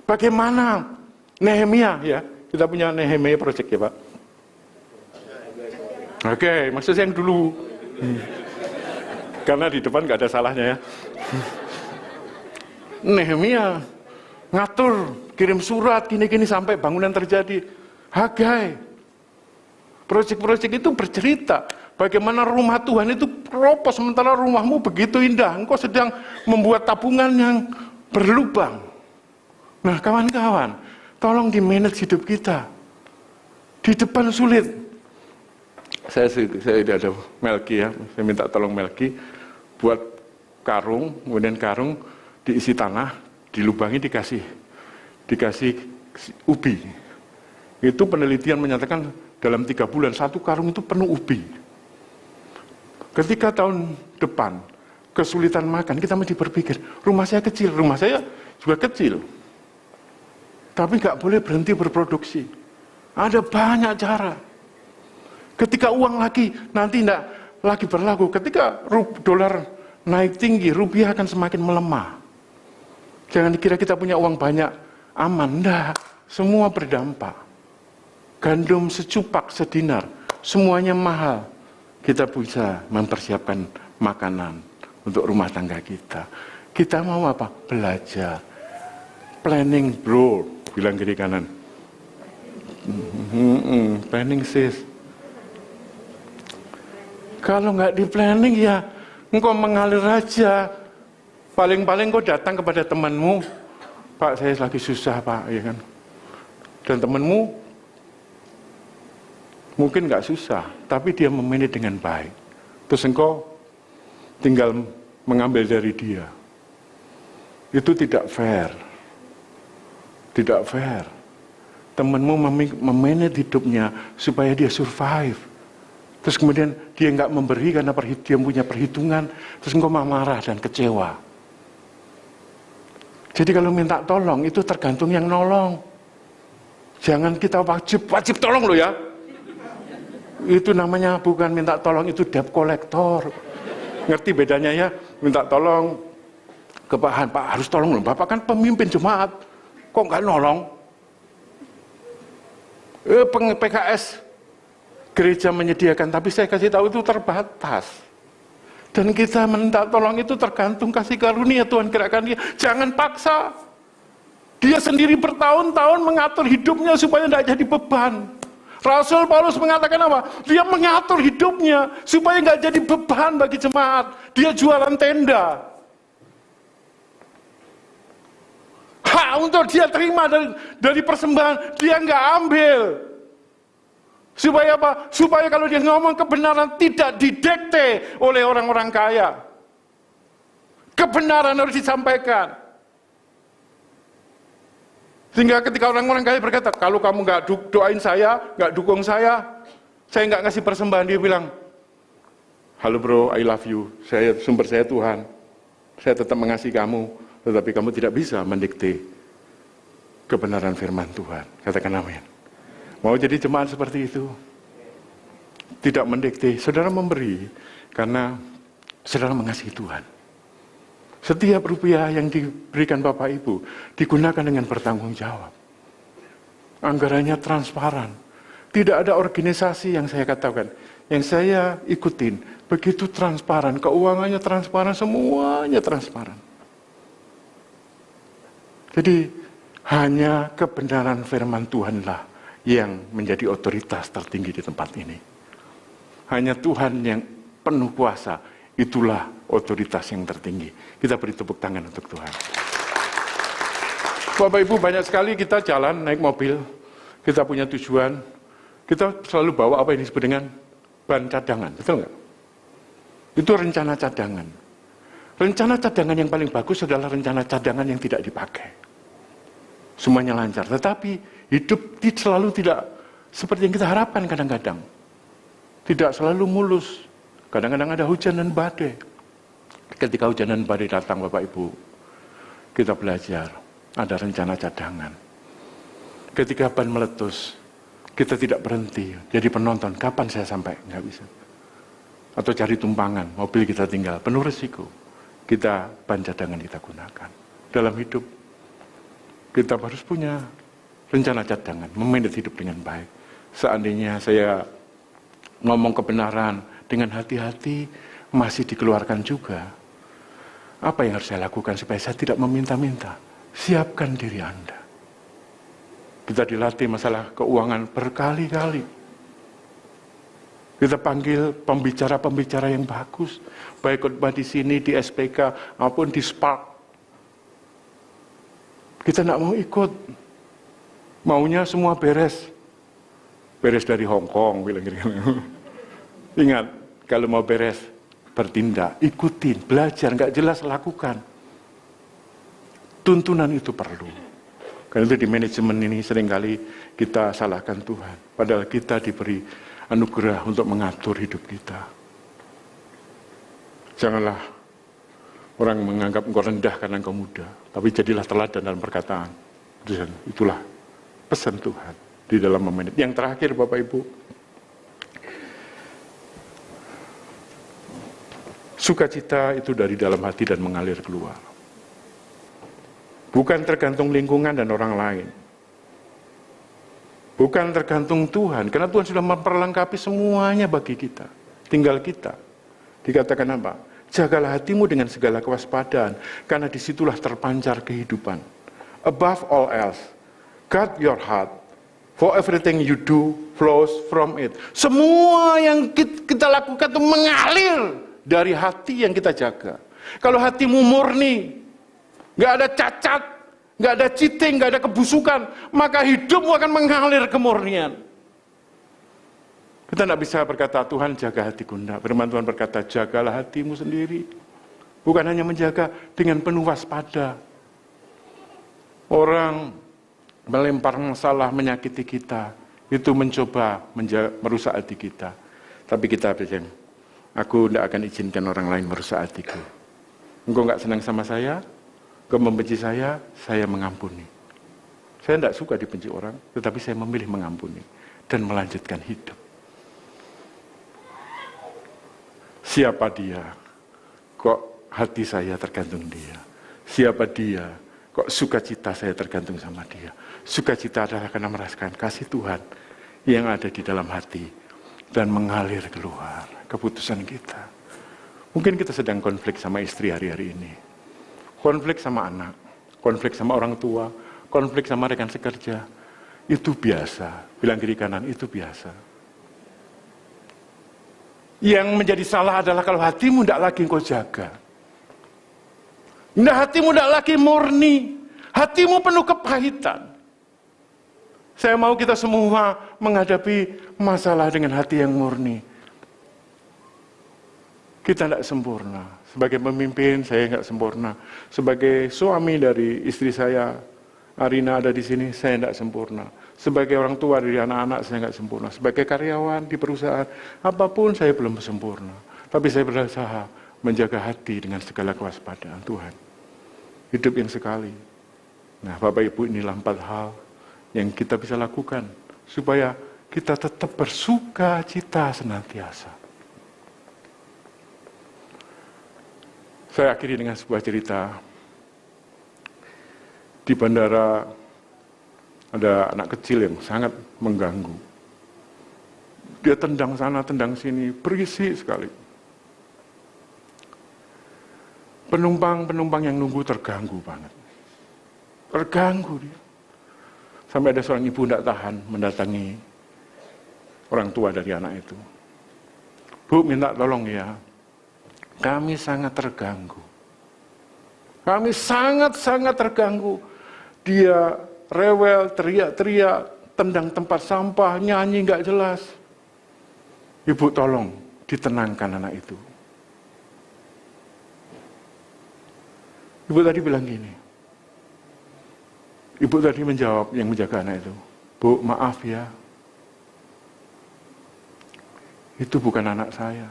Bagaimana Nehemia ya? Kita punya Nehemia project ya Pak. Oke, maksud saya yang dulu. Karena di depan nggak ada salahnya ya. Nehemia ngatur, kirim surat, gini-gini sampai bangunan terjadi. Hagai. Proyek-proyek itu bercerita bagaimana rumah Tuhan itu keropos sementara rumahmu begitu indah. Engkau sedang membuat tabungan yang berlubang. Nah kawan-kawan, tolong di-manage hidup kita. Di depan sulit. saya ada Melki ya, saya minta tolong Melki buat karung, kemudian karung diisi tanah, dilubangi dikasih ubi. Itu penelitian menyatakan dalam 3 bulan 1 karung itu penuh ubi. Ketika tahun depan kesulitan makan, kita mesti berpikir, rumah saya kecil, rumah saya juga kecil. Tapi nggak boleh berhenti berproduksi. Ada banyak cara. Ketika uang lagi nanti tidak lagi berlaku, ketika dolar naik tinggi, rupiah akan semakin melemah. Jangan dikira kita punya uang banyak, aman. Enggak, semua berdampak. Gandum secupak, sedinar, semuanya mahal. Kita bisa mempersiapkan makanan untuk rumah tangga kita. Kita mau apa? Belajar. Planning bro, bilang kiri kanan. Planning sis. Kalau nggak di planning ya engkau mengalir aja. Paling-paling kau datang kepada temanmu, Pak saya lagi susah Pak, ya kan? Dan temanmu mungkin nggak susah, tapi dia memanage dengan baik. Terus engkau tinggal mengambil dari dia. Itu tidak fair. Tidak fair. Temanmu memanage hidupnya supaya dia survive. Terus kemudian dia nggak memberi karena dia punya perhitungan. Terus engkau marah dan kecewa. Jadi kalau minta tolong itu tergantung yang nolong. Jangan kita wajib tolong loh ya. Itu namanya bukan minta tolong, itu debt collector. Ngerti bedanya ya? Minta tolong ke Pak Han, Pak harus tolong loh, Bapak kan pemimpin jemaat. Kok nggak nolong? PKS gereja menyediakan, tapi saya kasih tahu itu terbatas. Dan kita minta tolong itu tergantung kasih karunia Tuhan gerakkan dia. Jangan paksa. Dia sendiri bertahun-tahun mengatur hidupnya supaya tidak jadi beban. Rasul Paulus mengatakan apa? Dia mengatur hidupnya supaya nggak jadi beban bagi jemaat. Dia jualan tenda. Hak untuk dia terima dari persembahan, dia nggak ambil. Supaya apa? Supaya kalau dia ngomong kebenaran tidak didikte oleh orang-orang kaya. Kebenaran harus disampaikan. Sehingga ketika orang-orang kaya berkata, kalau kamu nggak doain saya, nggak dukung saya nggak ngasih persembahan. Dia bilang, halo bro, I love you. Sumber saya Tuhan. Saya tetap mengasihi kamu, tetapi kamu tidak bisa mendikte kebenaran firman Tuhan. Katakan amin. Mau jadi jemaat seperti itu? Tidak mendikte, saudara memberi karena saudara mengasihi Tuhan. Setiap rupiah yang diberikan Bapak Ibu digunakan dengan bertanggung jawab. Anggarannya transparan. Tidak ada organisasi yang saya katakan, yang saya ikutin, begitu transparan, keuangannya transparan, semuanya transparan. Jadi hanya kebenaran firman Tuhanlah yang menjadi otoritas tertinggi di tempat ini. Hanya Tuhan yang penuh kuasa, itulah otoritas yang tertinggi. Kita beri tepuk tangan untuk Tuhan. Bapak Ibu, banyak sekali kita jalan, naik mobil, kita punya tujuan, kita selalu bawa apa yang disebut dengan ban cadangan, betul nggak? Itu rencana cadangan. Rencana cadangan yang paling bagus adalah rencana cadangan yang tidak dipakai. Semuanya lancar, tetapi hidup selalu tidak seperti yang kita harapkan kadang-kadang. Tidak selalu mulus. Kadang-kadang ada hujan dan badai. Ketika hujan dan badai datang Bapak Ibu, kita belajar, ada rencana cadangan. Ketika ban meletus, kita tidak berhenti, jadi penonton, kapan saya sampai? Nggak bisa. Atau cari tumpangan, mobil kita tinggal, penuh risiko. Kita ban cadangan kita gunakan. Dalam hidup, kita harus punya rencana cadangan, memanage hidup dengan baik. Seandainya saya ngomong kebenaran dengan hati-hati, masih dikeluarkan juga. Apa yang harus saya lakukan supaya saya tidak meminta-minta? Siapkan diri Anda. Kita dilatih masalah keuangan berkali-kali. Kita panggil pembicara-pembicara yang bagus, baik khotbah di sini, di SPK, maupun di Spark. Kita tidak mau ikut. Maunya semua beres. Beres dari Hong Kong, bilang gitu. Ingat, kalau mau beres, bertindak, ikutin, belajar, nggak jelas lakukan. Tuntunan itu perlu. Karena itu di manajemen ini seringkali kita salahkan Tuhan. Padahal kita diberi anugerah untuk mengatur hidup kita. Janganlah orang menganggap engkau rendah karena engkau muda, tapi jadilah teladan dalam perkataan. Itulah pesan Tuhan di dalam memanage. Yang terakhir Bapak Ibu, sukacita itu dari dalam hati dan mengalir keluar. Bukan tergantung lingkungan dan orang lain. Bukan tergantung Tuhan, karena Tuhan sudah memperlengkapi semuanya bagi kita. Tinggal kita. Dikatakan apa? Jagalah hatimu dengan segala kewaspadaan, karena disitulah terpancar kehidupan. Above all else, guard your heart, for everything you do flows from it. Semua yang kita lakukan itu mengalir dari hati yang kita jaga. Kalau hatimu murni, nggak ada cacat, nggak ada cheating, nggak ada kebusukan, maka hidupmu akan mengalir kemurnian. Kita tidak bisa berkata, Tuhan jaga hatiku. Tidak. Firman Tuhan berkata, jagalah hatimu sendiri. Bukan hanya menjaga dengan penuh waspada. Orang melempar masalah menyakiti kita, itu mencoba merusak hati kita. Tapi kita bilang, aku tidak akan izinkan orang lain merusak hatiku. Engkau nggak senang sama saya, engkau membenci saya mengampuni. Saya tidak suka dibenci orang, tetapi saya memilih mengampuni dan melanjutkan hidup. Siapa dia? Kok hati saya tergantung dia? Siapa dia? Kok sukacita saya tergantung sama dia? Sukacita adalah karena merasakan kasih Tuhan yang ada di dalam hati dan mengalir keluar keputusan kita. Mungkin kita sedang konflik sama istri hari-hari ini. Konflik sama anak, konflik sama orang tua, konflik sama rekan sekerja. Itu biasa. Bilang kiri kanan, itu biasa. Yang menjadi salah adalah kalau hatimu tidak lagi kau jaga. Hatimu tidak lagi murni. Hatimu penuh kepahitan. Saya mau kita semua menghadapi masalah dengan hati yang murni. Kita tidak sempurna. Sebagai pemimpin, saya nggak sempurna. Sebagai suami dari istri saya, Arina ada di sini, saya tidak sempurna. Sebagai orang tua dari anak-anak, saya nggak sempurna. Sebagai karyawan di perusahaan, apapun saya belum sempurna. Tapi saya berusaha menjaga hati dengan segala kewaspadaan Tuhan. Hidup yang sekali. Nah, Bapak Ibu, inilah 4 hal yang kita bisa lakukan supaya kita tetap bersuka cita senantiasa. Saya akhiri dengan sebuah cerita. Di bandara ada anak kecil yang sangat mengganggu. Dia tendang sana, tendang sini, berisik sekali. Penumpang yang nunggu terganggu banget. Terganggu dia. Sampai ada seorang ibu tidak tahan mendatangi orang tua dari anak itu. Bu, minta tolong ya. Kami sangat terganggu. Kami sangat-sangat terganggu. Dia rewel, teriak-teriak, tendang tempat sampah, nyanyi nggak jelas. Ibu tolong ditenangkan anak itu. Ibu tadi bilang gini. Ibu tadi menjawab yang menjaga anak itu. Bu, maaf ya. Itu bukan anak saya.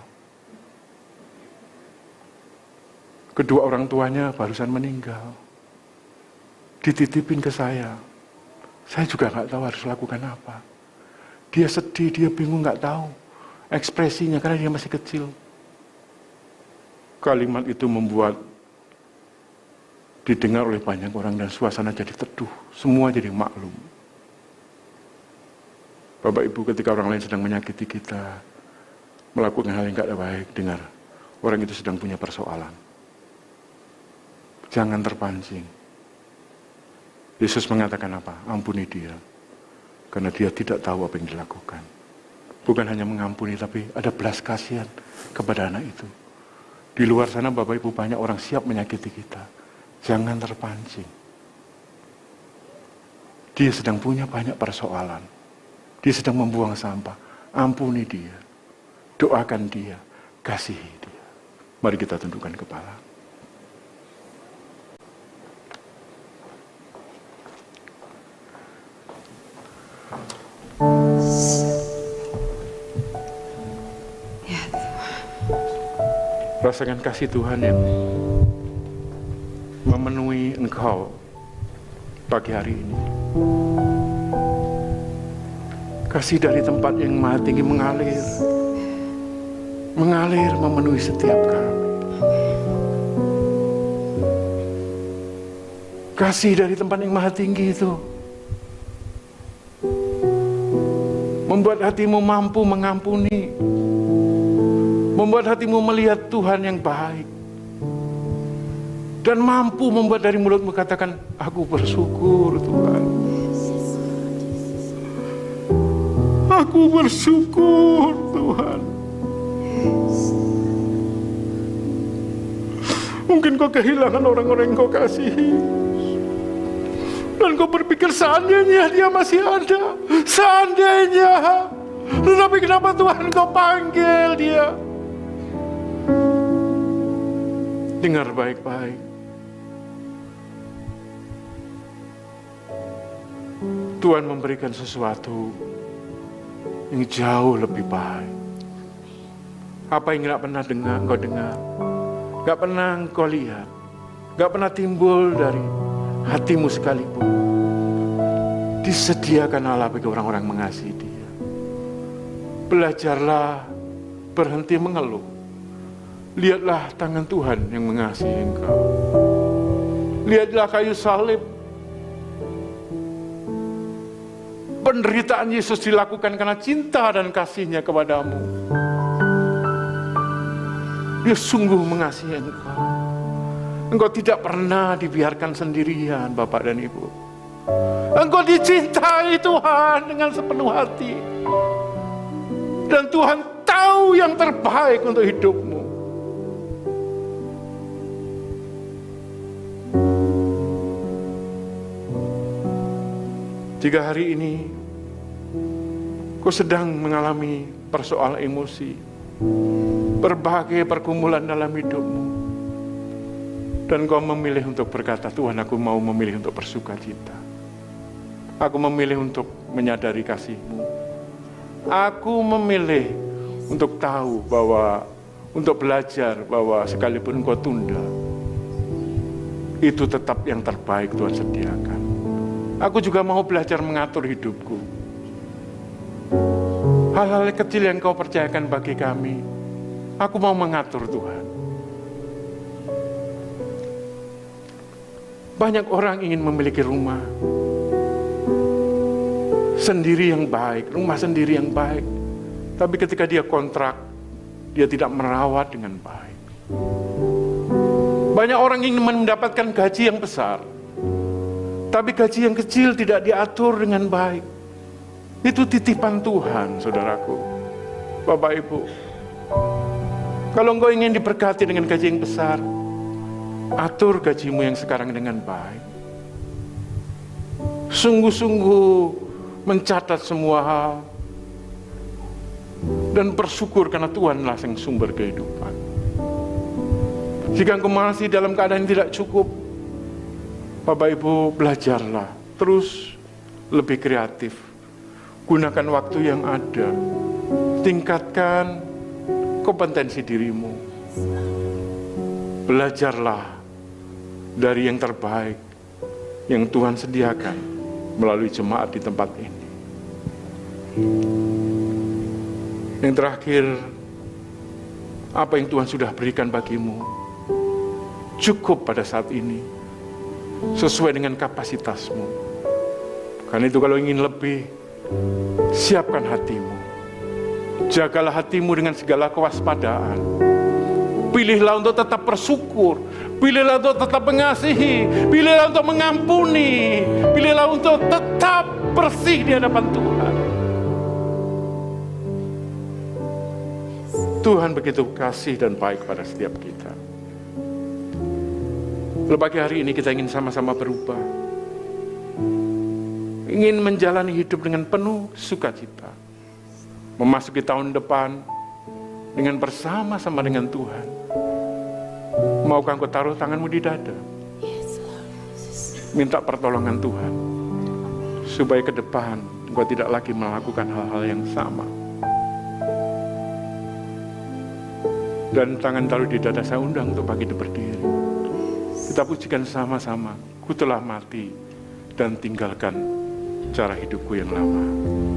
Kedua orang tuanya barusan meninggal. Dititipin ke saya. Saya juga nggak tahu harus lakukan apa. Dia sedih, dia bingung, nggak tahu ekspresinya karena dia masih kecil. Kalimat itu membuat didengar oleh banyak orang dan suasana jadi teduh. Semua jadi maklum. Bapak Ibu, ketika orang lain sedang menyakiti kita, melakukan hal yang nggak baik, dengar orang itu sedang punya persoalan. Jangan terpancing. Yesus mengatakan apa? Ampuni dia. Karena dia tidak tahu apa yang dilakukan. Bukan hanya mengampuni, tapi ada belas kasihan kepada anak itu. Di luar sana Bapak Ibu banyak orang siap menyakiti kita. Jangan terpancing. Dia sedang punya banyak persoalan. Dia sedang membuang sampah. Ampuni dia. Doakan dia, kasihi dia. Mari kita tundukkan kepala. Rasakan kasih Tuhan yang memenuhi engkau pagi hari ini. Kasih dari tempat yang maha tinggi mengalir memenuhi setiap kami. Kasih dari tempat yang maha tinggi itu membuat hatimu mampu mengampuni, membuat hatimu melihat Tuhan yang baik, dan mampu membuat dari mulutmu katakan, aku bersyukur Tuhan. Aku bersyukur Tuhan. Mungkin kau kehilangan orang-orang yang kau kasihi, dan kau berpikir seandainya dia masih ada, seandainya. Tetapi kenapa Tuhan kau panggil dia? Dengar baik-baik. Tuhan memberikan sesuatu yang jauh lebih baik. Apa yang gak pernah engkau dengar, gak pernah engkau lihat, gak pernah timbul dari hatimu sekalipun, disediakan Allah bagi orang-orang mengasihi dia. Belajarlah berhenti mengeluh. Lihatlah tangan Tuhan yang mengasihi engkau. Lihatlah kayu salib. Penderitaan Yesus dilakukan karena cinta dan kasih-Nya kepadamu. Dia sungguh mengasihi engkau. Engkau tidak pernah dibiarkan sendirian, Bapak dan Ibu. Engkau dicintai Tuhan dengan sepenuh hati. Dan Tuhan tahu yang terbaik untuk hidupmu. Jika hari ini kau sedang mengalami persoalan emosi, berbagai pergumulan dalam hidupmu, dan kau memilih untuk berkata, Tuhan, aku mau memilih untuk bersuka cita. Aku memilih untuk menyadari kasih-Mu. Aku memilih untuk tahu bahwa, untuk belajar bahwa sekalipun kau tunda, itu tetap yang terbaik Tuhan sediakan. Aku juga mau belajar mengatur hidupku. Hal-hal kecil yang kau percayakan bagi kami, aku mau mengatur Tuhan. Banyak orang ingin memiliki rumah sendiri yang baik, rumah sendiri yang baik. Tapi ketika dia kontrak, dia tidak merawat dengan baik. Banyak orang ingin mendapatkan gaji yang besar, tapi gaji yang kecil tidak diatur dengan baik. Itu titipan Tuhan, saudaraku, Bapak Ibu. Kalau engkau ingin diberkati dengan gaji yang besar, atur gajimu yang sekarang dengan baik. Sungguh-sungguh mencatat semua hal, dan bersyukur karena Tuhanlah yang sumber kehidupan. Jika engkau masih dalam keadaan yang tidak cukup, Bapak Ibu, belajarlah terus lebih kreatif. Gunakan waktu yang ada. Tingkatkan kompetensi dirimu. Belajarlah dari yang terbaik yang Tuhan sediakan melalui jemaat di tempat ini. Yang terakhir, apa yang Tuhan sudah berikan bagimu cukup pada saat ini, sesuai dengan kapasitasmu. Karena itu kalau ingin lebih, siapkan hatimu. Jagalah hatimu dengan segala kewaspadaan. Pilihlah untuk tetap bersyukur. Pilihlah untuk tetap mengasihi. Pilihlah untuk mengampuni. Pilihlah untuk tetap bersih di hadapan Tuhan. Tuhan begitu kasih dan baik pada setiap kita. Kalau pagi hari ini kita ingin sama-sama berubah, ingin menjalani hidup dengan penuh sukacita, memasuki tahun depan dengan bersama-sama dengan Tuhan. Maukah engkau taruh tanganmu di dada? Minta pertolongan Tuhan, supaya ke depan engkau tidak lagi melakukan hal-hal yang sama. Dan tangan taruh di dada, saya undang untuk pagi itu berdiri. Kita pujikan sama-sama. Ku telah mati dan tinggalkan cara hidupku yang lama.